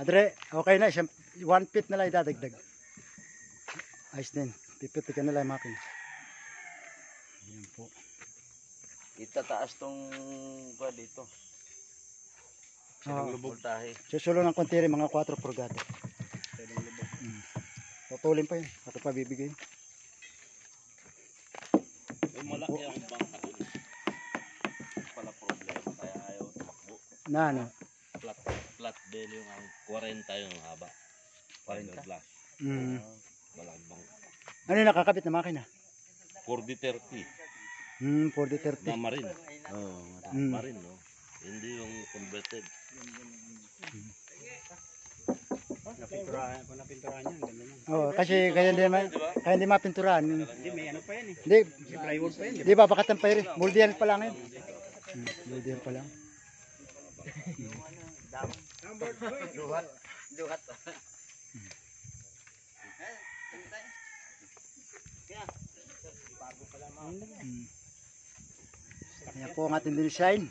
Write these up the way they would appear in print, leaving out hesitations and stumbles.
Adre, okay na siya. 1 feet na lang idadagdag. Ayos din. Pipitikan na lang yung makina. Ayan po. Itataas tong ba dito. Oh, Voltahe. susulo ng konti rin mga 4 purgada. Tutulin pa yun. Ako pa bibigay. Malaki ang bangka. Pala problema. Kaya ayaw tumakbo. Na ano? Flat belly yung ang 40 yung haba. 40 glass. Malaking bangka. Ano yung nakakabit na makina? 40-30. 40-30. Na marine. Oo, marine no. Hindi yung converted. Napinturahan yan, ganda yan. Oh, kasi kaya hindi mapinturahan. Hindi, may ano pa yan eh. Hindi, May plywood pa yan. di ba bakatan pa rin. Muldian pa lang yun. Muldian pa lang. Duhat. Ayan po ang ating design.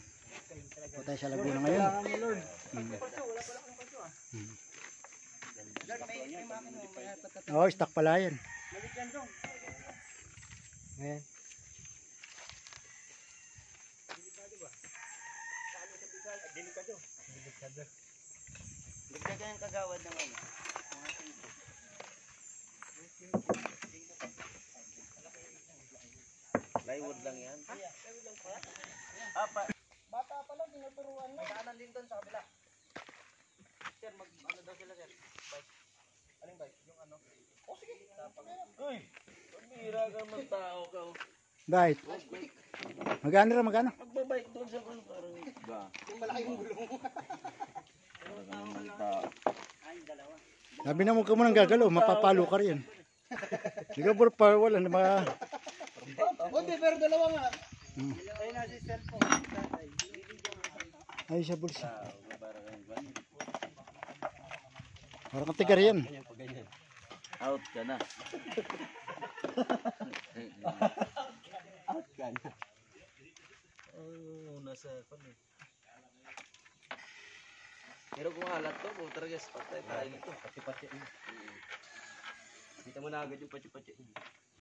Po tayo sa Laguna ngayon. Oh, stock pala yan. Ayan. Bigla kayang kagawad ng ano. Plywood lang yan. Bata pa lang, tinuturuan na. May daanan din doon sa kabila. Sir, ano daw sila, sir? Bike. Aling bike? Yung ano? Oh, sige. Uy! Pamira ka man tao ka. Bakit? Magano rin, magano? Magbabike doon sa ano parang ba? Yung malaki yung gulong. Sabi na mo ka munang gagalaw, mapapalo ka rin. Sige bro, pa wala na mga... Hindi, pero dalawa nga. Ayun na si cellphone. Ay, sa bulsa. Parang kang tigar yan. Out ka na. Out ka na. Oh, nasa pan eh. Pero kung alat to, kung talaga patay tayo nito. Pati-pati. Kita mo na agad yung pati-pati.